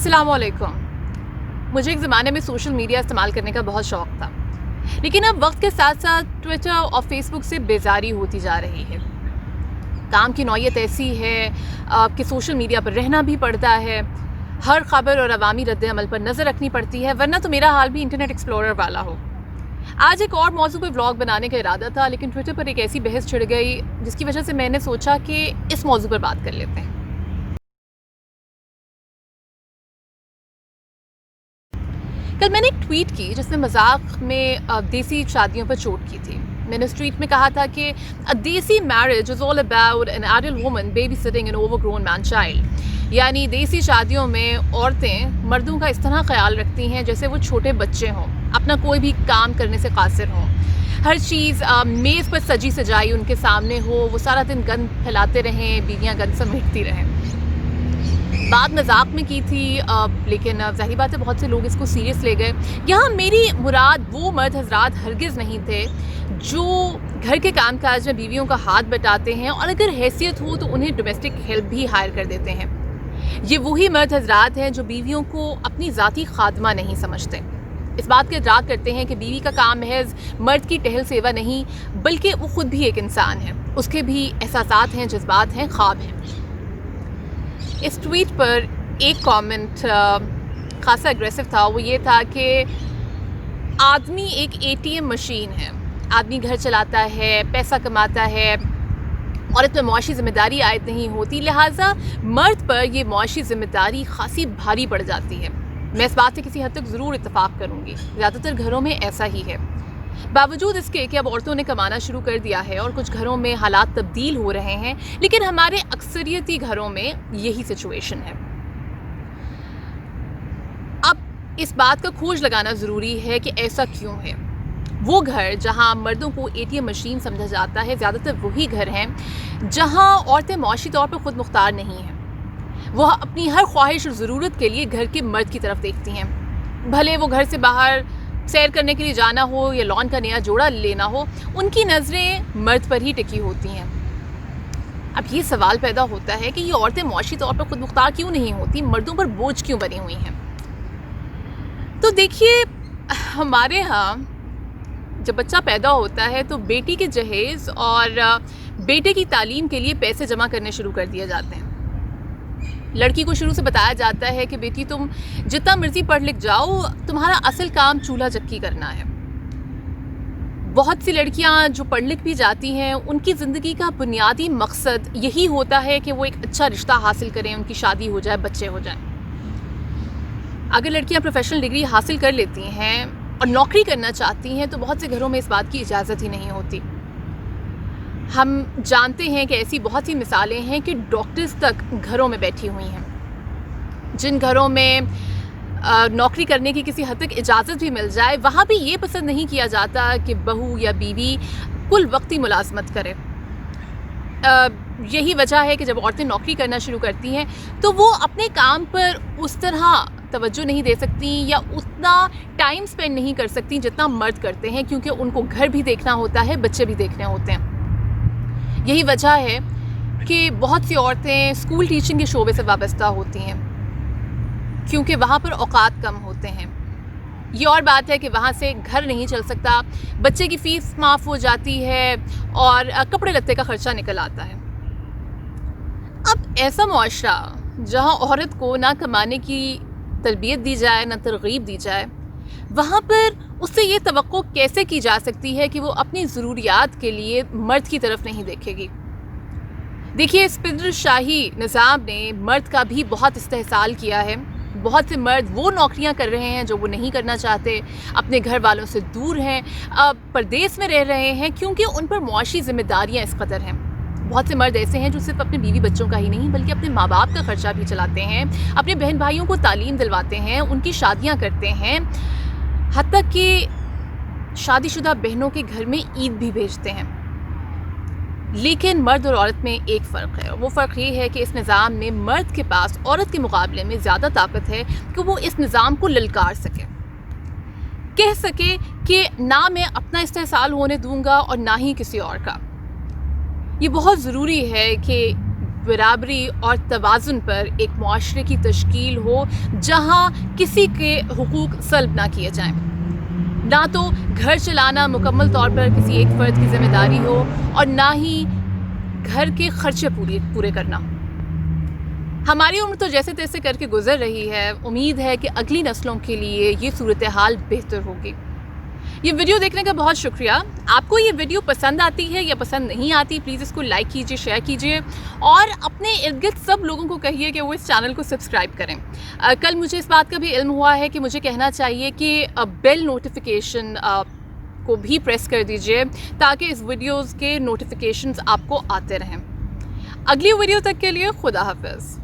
अस्सलाम वालेकुम। मुझे एक ज़माने में सोशल मीडिया इस्तेमाल करने का बहुत शौक़ था, लेकिन अब वक्त के साथ साथ ट्विटर और फेसबुक से बेजारी होती जा रही है। काम की नौयत ऐसी है कि सोशल मीडिया पर रहना भी पड़ता है, हर ख़बर और अवामी रद्द-ए-अमल पर नज़र रखनी पड़ती है, वरना तो मेरा हाल भी इंटरनेट एक्सप्लोरर वाला हो। आज एक और मौजू पर व्लॉग बनाने का इरादा था, लेकिन ट्विटर पर एक ऐसी बहस छिड़ गई जिसकी वजह से मैंने सोचा कि इस मौजू पर बात कर लेते हैं। कल मैंने एक ट्वीट की जिसने मजाक में देसी शादियों पर चोट की थी। मैंने उस ट्वीट में कहा था कि a desi marriage is all about an adult woman babysitting an overgrown man child. यानी देसी शादियों में औरतें मर्दों का इस तरह ख्याल रखती हैं जैसे वो छोटे बच्चे हों, अपना कोई भी काम करने से कासिर हों। हर चीज़ मेज़ पर सजी सजाई उनके सामने हो, वो सारा दिन गंद फैलाते रहें, बीवियाँ गंद समेटती रहें। बात मजाक में की थी, लेकिन ज़ाहिर बात है बहुत से लोग इसको सीरियस ले गए। यहाँ मेरी मुराद वो मर्द हजरात हरगिज़ नहीं थे जो घर के काम काज में बीवियों का हाथ बटाते हैं और अगर हैसियत हो तो उन्हें डोमेस्टिक हेल्प भी हायर कर देते हैं। ये वही मर्द हजरात हैं जो बीवियों को अपनी ज़ाती खादमा नहीं समझते, इस बात का इदराक करते हैं कि बीवी का काम महज मर्द की टहल सेवा नहीं बल्कि वो ख़ुद भी एक इंसान है, उसके भी एहसासात हैं, जज्बात हैं, ख्वाब हैं। इस ट्वीट पर एक कमेंट खासा एग्रेसिव था। वो ये था कि आदमी एक ATM मशीन है, आदमी घर चलाता है, पैसा कमाता है, औरत पर मुआशी ज़िम्मेदारी आयद नहीं होती, लिहाजा मर्द पर यह मुआशी ज़िम्मेदारी खासी भारी पड़ जाती है। मैं इस बात से किसी हद तक ज़रूर इत्तफ़ाक़ करूँगी, ज़्यादातर घरों में ऐसा ही है। बावजूद इसके कि अब औरतों ने कमाना शुरू कर दिया है और कुछ घरों में हालात तब्दील हो रहे हैं, लेकिन हमारे अक्सरियती घरों में यही सिचुएशन है। अब इस बात का खोज लगाना ज़रूरी है कि ऐसा क्यों है। वो घर जहां मर्दों को ATM मशीन समझा जाता है, ज़्यादातर वही घर हैं जहां औरतें मुआशी तौर पर ख़ुद मुख्तार नहीं हैं। वह अपनी हर ख्वाहिश और ज़रूरत के लिए घर के मर्द की तरफ देखती हैं। भले वो घर से बाहर सैर करने के लिए जाना हो या लॉन का नया जोड़ा लेना हो, उनकी नज़रें मर्द पर ही टिकी होती हैं। अब ये सवाल पैदा होता है कि ये औरतें मुआशी तौर पर खुद मुख्तार क्यों नहीं होती, मर्दों पर बोझ क्यों बनी हुई हैं। तो देखिए, हमारे यहाँ जब बच्चा पैदा होता है तो बेटी के जहेज़ और बेटे की तालीम के लिए पैसे जमा करने शुरू कर दिए जाते हैं। लड़की को शुरू से बताया जाता है कि बेटी तुम जितना मर्जी पढ़ लिख जाओ, तुम्हारा असल काम चूल्हा चक्की करना है। बहुत सी लड़कियां जो पढ़ लिख भी जाती हैं, उनकी ज़िंदगी का बुनियादी मकसद यही होता है कि वो एक अच्छा रिश्ता हासिल करें, उनकी शादी हो जाए, बच्चे हो जाएं। अगर लड़कियां प्रोफेशनल डिग्री हासिल कर लेती हैं और नौकरी करना चाहती हैं तो बहुत से घरों में इस बात की इजाज़त ही नहीं होती। हम जानते हैं कि ऐसी बहुत सी मिसालें हैं कि डॉक्टर्स तक घरों में बैठी हुई हैं। जिन घरों में नौकरी करने की किसी हद तक इजाज़त भी मिल जाए, वहाँ भी ये पसंद नहीं किया जाता कि बहू या बीवी कुल वक्ती मुलाजमत करे। यही वजह है कि जब औरतें नौकरी करना शुरू करती हैं तो वो अपने काम पर उस तरह तवज्जो नहीं दे सकती या उतना टाइम स्पेंड नहीं कर सकती जितना मर्द करते हैं, क्योंकि उनको घर भी देखना होता है, बच्चे भी देखने होते हैं। यही वजह है कि बहुत सी औरतें स्कूल टीचिंग के शोबे से वाबस्ता होती हैं, क्योंकि वहाँ पर औकात कम होते हैं। ये और बात है कि वहाँ से घर नहीं चल सकता, बच्चे की फ़ीस माफ़ हो जाती है और कपड़े लत्ते का ख़र्चा निकल आता है। अब ऐसा मुआशरा जहाँ औरत को ना कमाने की तरबियत दी जाए, ना तरगीब दी जाए, वहाँ पर उससे ये तवक्को कैसे की जा सकती है कि वो अपनी ज़रूरियात के लिए मर्द की तरफ नहीं देखेगी। देखिए, इस पितरशाही निज़ाम ने मर्द का भी बहुत इस्तेहसाल किया है। बहुत से मर्द वो नौकरियां कर रहे हैं जो वो नहीं करना चाहते, अपने घर वालों से दूर हैं, परदेश में रह रहे हैं, क्योंकि उन पर मुआशी ज़िम्मेदारियाँ इस कदर हैं। बहुत से मर्द ऐसे हैं जो सिर्फ अपने बीवी बच्चों का ही नहीं बल्कि अपने माँ बाप का ख़र्चा भी चलाते हैं, अपने बहन भाइयों को तालीम दिलवाते हैं, उनकी शादियाँ करते हैं, हत्ता कि शादीशुदा बहनों के घर में ईद भी भेजते हैं। लेकिन मर्द और औरत में एक फ़र्क है, और वो फ़र्क ये है कि इस निज़ाम में मर्द के पास औरत के मुकाबले में ज़्यादा ताकत है कि वो इस निज़ाम को ललकार सके, कह सके कि ना मैं अपना इस्तेहसाल होने दूंगा और ना ही किसी और का। ये बहुत ज़रूरी है कि برابری اور توازن پر ایک معاشرے کی تشکیل ہو جہاں کسی کے حقوق سلب نہ کیے جائیں. نہ تو گھر چلانا مکمل طور پر کسی ایک فرد کی ذمہ داری ہو اور نہ ہی گھر کے خرچے پورے کرنا. ہماری عمر تو جیسے تیسے کر کے گزر رہی ہے. امید ہے کہ اگلی نسلوں کے لیے یہ صورتحال بہتر ہوگی. یہ ویڈیو دیکھنے کا بہت شکریہ. آپ کو یہ ویڈیو پسند آتی ہے یا پسند نہیں آتی، پلیز اس کو لائک کیجیے، شیئر کیجیے اور اپنے ارد گرد سب لوگوں کو کہیے کہ وہ اس چینل کو سبسکرائب کریں. کل مجھے اس بات کا بھی علم ہوا ہے کہ مجھے کہنا چاہیے کہ بیل نوٹیفیکیشن کو بھی پریس کر دیجیے تاکہ اس ویڈیوز کے نوٹیفیکیشنز آپ کو آتے رہیں. اگلی ویڈیو تک کے لیے خدا حافظ.